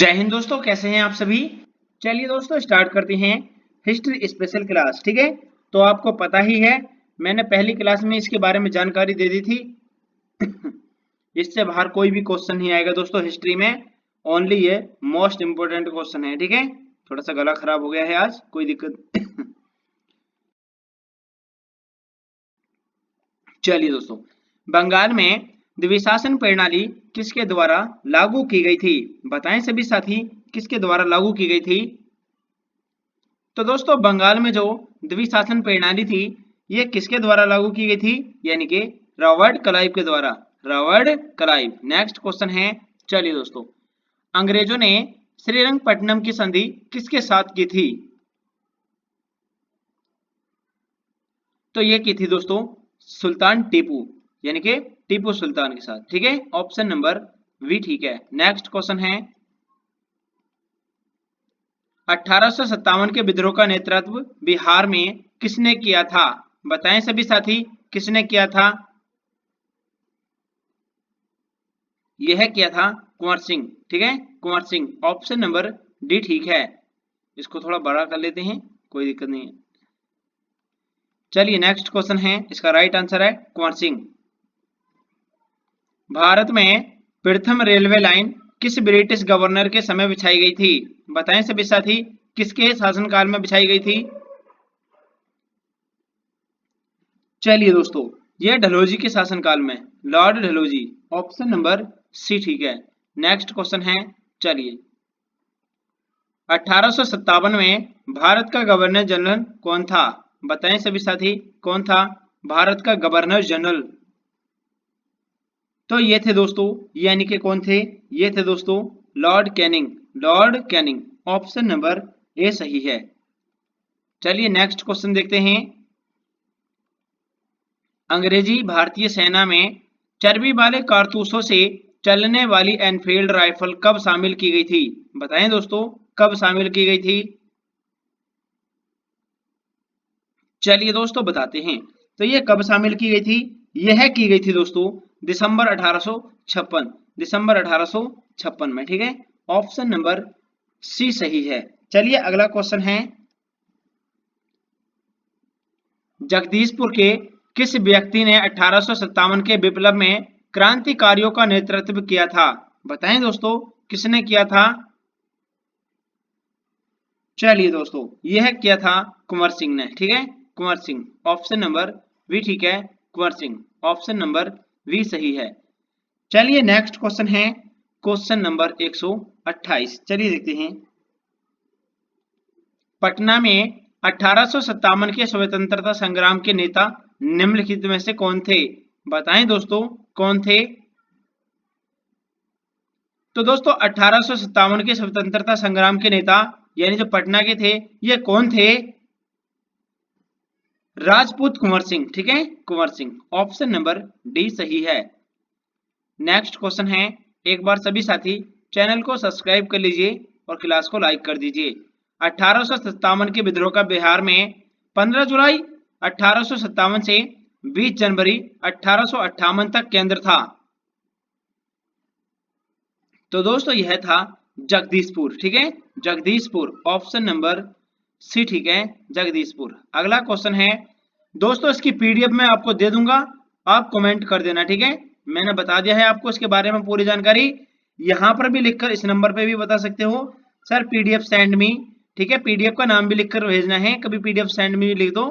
जय हिंद दोस्तों, कैसे हैं आप सभी। चलिए दोस्तों स्टार्ट करते हैं हिस्ट्री स्पेशल क्लास। ठीक है, तो आपको पता ही है मैंने पहली क्लास में इसके बारे में जानकारी दे दी थी। इससे बाहर कोई भी क्वेश्चन नहीं आएगा दोस्तों हिस्ट्री में, ओनली ये मोस्ट इंपोर्टेंट क्वेश्चन है। ठीक है, थोड़ा सा गला खराब हो गया है आज, कोई दिक्कत। चलिए दोस्तों, बंगाल में द्विशासन प्रणाली किसके द्वारा लागू की गई थी। बताएं सभी साथी, किसके द्वारा लागू की गई थी। तो दोस्तों बंगाल में जो द्विशासन प्रणाली थी ये किसके द्वारा लागू की गई थी, यानी कि रॉबर्ट क्लाइव के द्वारा। Robert Clive. नेक्स्ट क्वेश्चन है, चलिए दोस्तों, अंग्रेजों ने श्रीरंगपट्टनम की संधि किसके साथ की थी। तो ये की थी दोस्तों सुल्तान टीपू, यानी कि टीपू सुल्तान के साथ। ठीक है, ऑप्शन नंबर बी ठीक है। नेक्स्ट क्वेश्चन है, 1857 के विद्रोह का नेतृत्व बिहार में किसने किया था। बताएं सभी साथी, किसने किया था। यह किया था कुंवर सिंह। ठीक है, Kunwar Singh. Option number D ठीक है। इसको थोड़ा बड़ा कर लेते हैं, कोई दिक्कत नहीं है। चलिए नेक्स्ट क्वेश्चन है, इसका राइट आंसर है कुंवर सिंह। भारत में प्रथम रेलवे लाइन किस ब्रिटिश गवर्नर के समय बिछाई गई थी। बताएं सभी साथी, किसके शासनकाल में बिछाई गई थी। चलिए दोस्तों, यह डलहौजी के शासनकाल में, lord Dalhousie. Option number C ठीक है। नेक्स्ट क्वेश्चन है, चलिए, 1857 में भारत का गवर्नर जनरल कौन था। बताएं सभी साथी, कौन था भारत का गवर्नर जनरल। तो ये थे दोस्तों, यानी कि कौन थे, ये थे दोस्तों Lord Canning. Lord Canning. Option number A सही है। चलिए नेक्स्ट क्वेश्चन देखते हैं, अंग्रेजी भारतीय सेना में चर्बी वाले कारतूसों से चलने वाली एनफील्ड राइफल कब शामिल की गई थी। बताएं दोस्तों, कब शामिल की गई थी। चलिए दोस्तों बताते हैं, तो ये कब शामिल की गई थी। यह की गई थी दोस्तों दिसंबर 1856, दिसंबर 1856 में। ठीक है, ऑप्शन नंबर सी सही है। चलिए अगला क्वेश्चन है, जगदीशपुर के किस व्यक्ति ने 1857 के विप्लव में क्रांतिकारियों का नेतृत्व किया था। बताएं दोस्तों, किसने किया था। चलिए दोस्तों, यह किया था कुंवर सिंह ने। ठीक है, Kunwar Singh. Option number B ठीक है, Kunwar Singh. Option number B सही है। चलिए नेक्स्ट क्वेश्चन है, क्वेश्चन नंबर 128। चलिए देखते हैं, पटना में 1857 के स्वतंत्रता संग्राम के नेता निम्नलिखित में से कौन थे। बताएं दोस्तों, कौन थे। तो दोस्तों 1857 के स्वतंत्रता संग्राम के नेता यानी जो पटना के थे, ये कौन थे। राजपूत कुंवर सिंह। ठीक है, Kunwar Singh. Option number D सही है। नेक्स्ट क्वेश्चन है, एक बार सभी साथी चैनल को सब्सक्राइब कर लीजिए और क्लास को लाइक कर दीजिए। 1857 के विद्रोह का बिहार में 15 जुलाई 1857 से 20 जनवरी 1858 तक केंद्र था। तो दोस्तों यह था जगदीशपुर। ठीक है, जगदीशपुर। ऑप्शन नंबर सी ठीक है, जगदीशपुर। अगला क्वेश्चन है दोस्तों, इसकी पीडीएफ मैं आपको दे दूंगा, आप कमेंट कर देना। ठीक है, मैंने बता दिया है आपको इसके बारे में पूरी जानकारी। यहां पर भी लिखकर इस नंबर पे भी बता सकते हो सर पीडीएफ सेंड मी। ठीक है, पीडीएफ का नाम भी लिखकर भेजना है, कभी पीडीएफ सेंड मी लिख दो,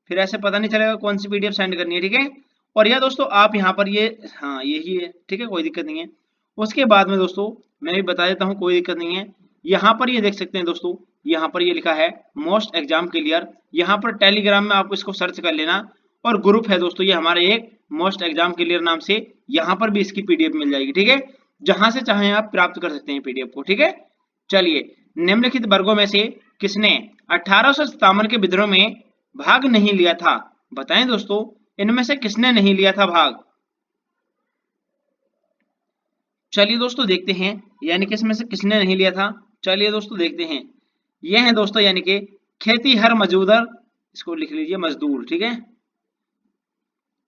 फिर ऐसे पता नहीं चलेगा कौन सी पीडीएफ सेंड करनी है। ठीक है, और यह दोस्तों आप यहाँ पर ये, हाँ यही है। ठीक है, कोई दिक्कत नहीं है। उसके बाद में दोस्तों मैं भी बता देता हूँ, कोई दिक्कत नहीं है। यहाँ पर ये देख सकते हैं दोस्तों, यहाँ पर ये लिखा है मोस्ट एग्जाम क्लियर। यहाँ पर टेलीग्राम में आप इसको सर्च कर लेना, और ग्रुप है दोस्तों ये हमारे एक मोस्ट एग्जाम क्लियर नाम से, यहाँ पर भी इसकी पीडीएफ मिल जाएगी। ठीक है, जहां से चाहें आप प्राप्त कर सकते हैं पीडीएफ को। ठीक है, चलिए, निम्नलिखित वर्गों में से किसने 1857 के विद्रोह में भाग नहीं लिया था। बताएं दोस्तों, इनमें से किसने नहीं लिया था भाग। चलिए दोस्तों देखते हैं, यानी कि इसमें से किसने नहीं लिया था। चलिए दोस्तों देखते हैं, ये है दोस्तों यानी कि खेतीहर मजदूर, इसको लिख लीजिए मजदूर। ठीक है,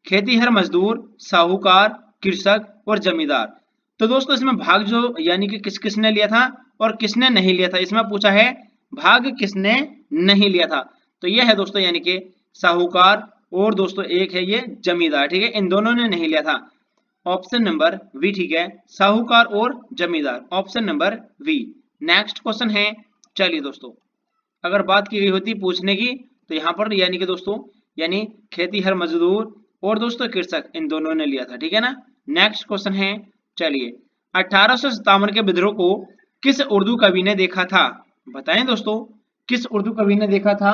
खेतीहर मजदूर, साहूकार, कृषक और जमींदार। तो दोस्तों इसमें भाग जो यानी कि किसने लिया था और किसने नहीं लिया था, इसमें पूछा है भाग किसने नहीं लिया था। तो यह है दोस्तों यानी कि साहूकार और दोस्तों एक है ये जमींदार, ठीक है, इन दोनों ने नहीं लिया था। ऑप्शन नंबर वी, ठीक है, साहूकार और जमींदार, option number B. Next question है, चलिए दोस्तों अगर बात की गई होती पूछने की तो यहाँ पर यानी कि दोस्तों यानी खेती हर मजदूर और दोस्तों कृषक इन दोनों ने लिया था, ठीक है ना। नेक्स्ट क्वेश्चन है, चलिए 1857 के विद्रोह को किस उर्दू कवि ने देखा था, बताएं दोस्तों किस उर्दू कवि ने देखा था।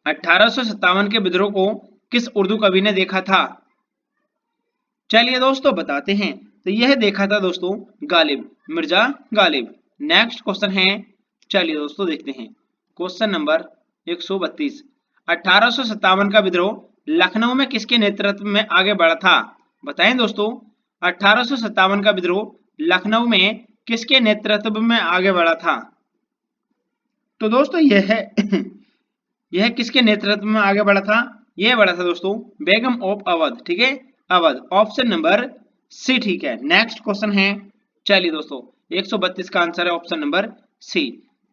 1857 के विद्रोह को किस उर्दू कवि ने देखा था, चलिए दोस्तों बताते हैं। तो यह देखा था दोस्तों गालिब, मिर्जा गालिब। नेक्स्ट क्वेश्चन है, चलिए दोस्तों देखते हैं क्वेश्चन नंबर 132। 1857 का विद्रोह लखनऊ में किसके नेतृत्व में आगे बढ़ा था, बताएं दोस्तों 1857 का विद्रोह लखनऊ में किसके नेतृत्व में आगे बढ़ा था। तो दोस्तों यह है यह किसके नेतृत्व में आगे बढ़ा था, यह बढ़ा था दोस्तों बेगम ऑफ अवध, ठीक है, अवध, ऑप्शन नंबर सी, ठीक है। नेक्स्ट क्वेश्चन है, चलिए दोस्तों 132 का आंसर है ऑप्शन नंबर सी।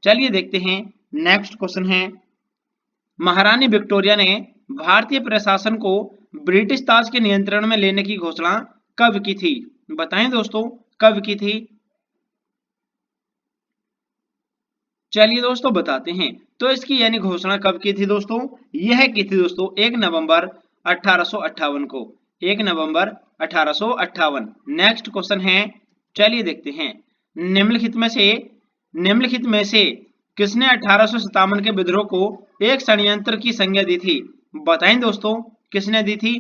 चलिए देखते हैं नेक्स्ट क्वेश्चन है, महारानी विक्टोरिया ने भारतीय प्रशासन को ब्रिटिश ताज के नियंत्रण में लेने की घोषणा कब की थी, बताएं दोस्तों कब की थी। चलिए दोस्तों बताते हैं। तो इसकी यानी घोषणा कब की थी दोस्तों, यह की थी दोस्तों 1 नवंबर 1858 को, 1 नवंबर 1858। नेक्स्ट क्वेश्चन है, चलिए देखते हैं निम्नलिखित में से किसने 1857 के विद्रोह को एक षड्यंत्र की संज्ञा दी थी, बताएं दोस्तों किसने दी थी।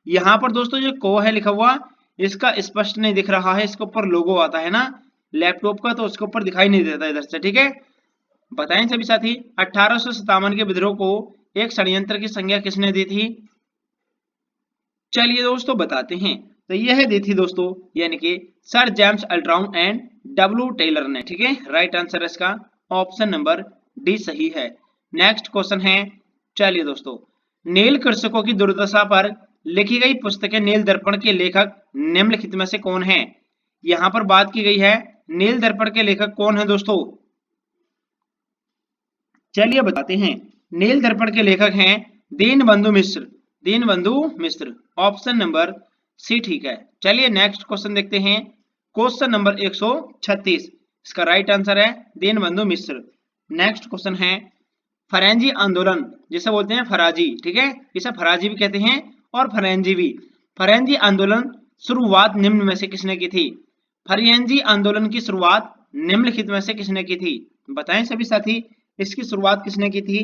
यहाँ पर दोस्तों जो को है लिखा हुआ इसका स्पष्ट नहीं दिख रहा है, इसके ऊपर लोगो आता है ना लैपटॉप का, तो उसके ऊपर दिखाई नहीं देता इधर से, ठीक है। बताएं सभी साथी 1857 के विद्रोह को एक षड्यंत्र की संज्ञा किसने दी थी। चलिए दोस्तों बताते हैं। तो यह दी थी दोस्तों यानी कि सर जेम्स अल्ट्राउन एंड डब्ल्यू टेलर ने, ठीक है। राइट आंसर इसका ऑप्शन नंबर डी सही है। नेक्स्ट क्वेश्चन है, चलिए दोस्तों नील कृषकों की दुर्दशा पर लिखी गई पुस्तक नील दर्पण के लेखक निम्नलिखित में से कौन है। यहां पर बात की गई है नील दर्पण के लेखक कौन है दोस्तों, चलिए बताते हैं। नील दर्पण के लेखक हैं दीनबंधु मिश्र, दीनबंधु मिश्र, ऑप्शन नंबर सी, ठीक है। चलिए नेक्स्ट क्वेश्चन देखते हैं क्वेश्चन नंबर 136, इसका राइट आंसर है दीनबंधु मिश्र। नेक्स्ट क्वेश्चन है फरेंजी आंदोलन जिसे बोलते हैं फराजी, ठीक है, इसे फराजी भी कहते हैं और फरेंजी भी। फरेंजी आंदोलन शुरुआत निम्न में से किसने की थी, फरेंजी आंदोलन की शुरुआत निम्नलिखित में से किसने की थी, बताएं सभी साथी इसकी शुरुआत किसने की थी।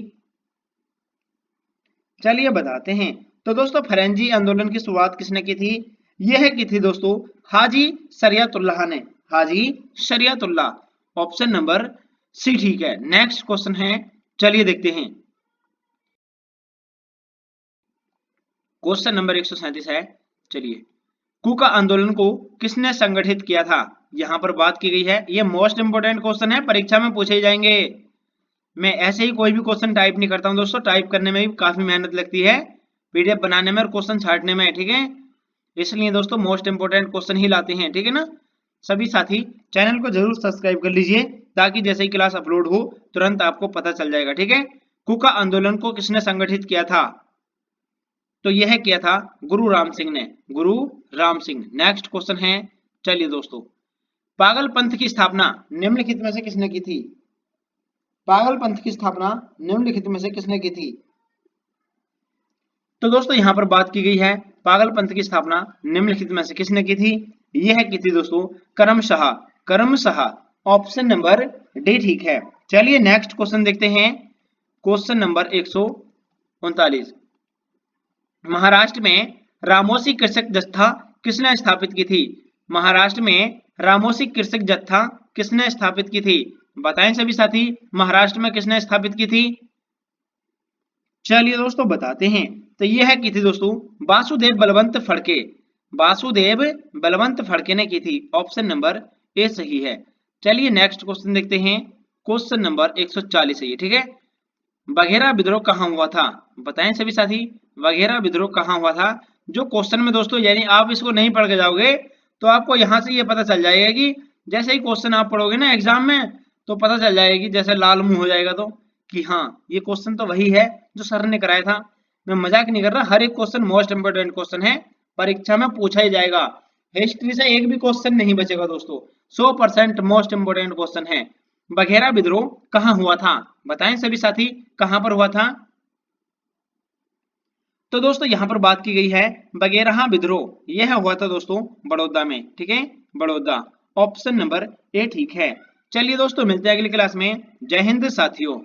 चलिए बताते हैं। तो दोस्तों फरेंजी आंदोलन की शुरुआत किसने की थी, यह की थी दोस्तों हाजी शरियतुल्लाह ने, हाजी शरियतुल्लाह, ऑप्शन नंबर सी, ठीक है। नेक्स्ट क्वेश्चन है, चलिए देखते हैं क्वेश्चन नंबर 137 है। चलिए कुका आंदोलन को किसने संगठित किया था, यहां पर बात की गई है, यह मोस्ट इंपोर्टेंट क्वेश्चन है, परीक्षा में पूछे जाएंगे। मैं ऐसे ही कोई भी क्वेश्चन टाइप नहीं करता हूं दोस्तों, टाइप करने में भी काफी मेहनत लगती है, पीडीएफ बनाने में और क्वेश्चन छांटने में, ठीक है। इसलिए दोस्तों मोस्ट इंपोर्टेंट क्वेश्चन ही लाते हैं, ठीक है ना। सभी साथी चैनल को जरूर सब्सक्राइब कर लीजिए ताकि जैसे ही क्लास अपलोड हो तुरंत आपको पता चल जाएगा, ठीक है। कुका आंदोलन को किसने संगठित किया था, तो यह किया था गुरु राम सिंह ने, गुरु राम सिंह। नेक्स्ट क्वेश्चन है, चलिए दोस्तों पागल पंथ की स्थापना निम्नलिखित में से किसने की थी, पागल पंथ की स्थापना निम्नलिखित में से किसने की थी। तो दोस्तों यहां पर बात की गई है पागल पंथ की स्थापना निम्नलिखित में से किसने की थी, यह की थी दोस्तों करमशाह, करमशाह, ऑप्शन नंबर डी, ठीक है। चलिए नेक्स्ट क्वेश्चन देखते हैं क्वेश्चन नंबर 139। महाराष्ट्र में रामोसी कृषक जत्था किसने स्थापित की थी, महाराष्ट्र में रामोसी कृषक जत्था किसने स्थापित की थी, बताएं सभी साथी महाराष्ट्र में किसने स्थापित की थी। चलिए दोस्तों बताते हैं। तो यह की थी दोस्तों वासुदेव बलवंत फड़के, वासुदेव बलवंत फड़के ने की थी, ऑप्शन नंबर ए सही है। चलिए नेक्स्ट क्वेश्चन देखते हैं क्वेश्चन नंबर 140 है ये, ठीक है। बघेरा विद्रोह कहाँ हुआ था, बताएं सभी साथी बघेरा विद्रोह कहाँ हुआ था। जो क्वेश्चन में दोस्तों यानी आप इसको नहीं पढ़ के जाओगे तो आपको यहाँ से ये पता चल जाएगा कि जैसे ही क्वेश्चन आप पढ़ोगे ना एग्जाम में तो पता चल जाएगा कि जैसे लाल मुंह हो जाएगा तो कि हाँ ये क्वेश्चन तो वही है जो सर ने कराया था। मैं मजाक नहीं कर रहा, हर एक क्वेश्चन मोस्ट इंपोर्टेंट क्वेश्चन है, परीक्षा में पूछा ही जाएगा। हिस्ट्री से एक भी क्वेश्चन नहीं बचेगा दोस्तों, 100% मोस्ट इंपोर्टेंट क्वेश्चन है। बघेरा विद्रोह कहाँ हुआ था, बताएं सभी साथी कहाँ पर हुआ था। तो दोस्तों यहाँ पर बात की गई है बघेरा विद्रोह, यह हुआ था दोस्तों बड़ौदा में, ठीक है, बड़ौदा। ऑप्शन नंबर ए ठीक है। चलिए दोस्तों मिलते हैं अगली क्लास में। जय हिंद साथियों।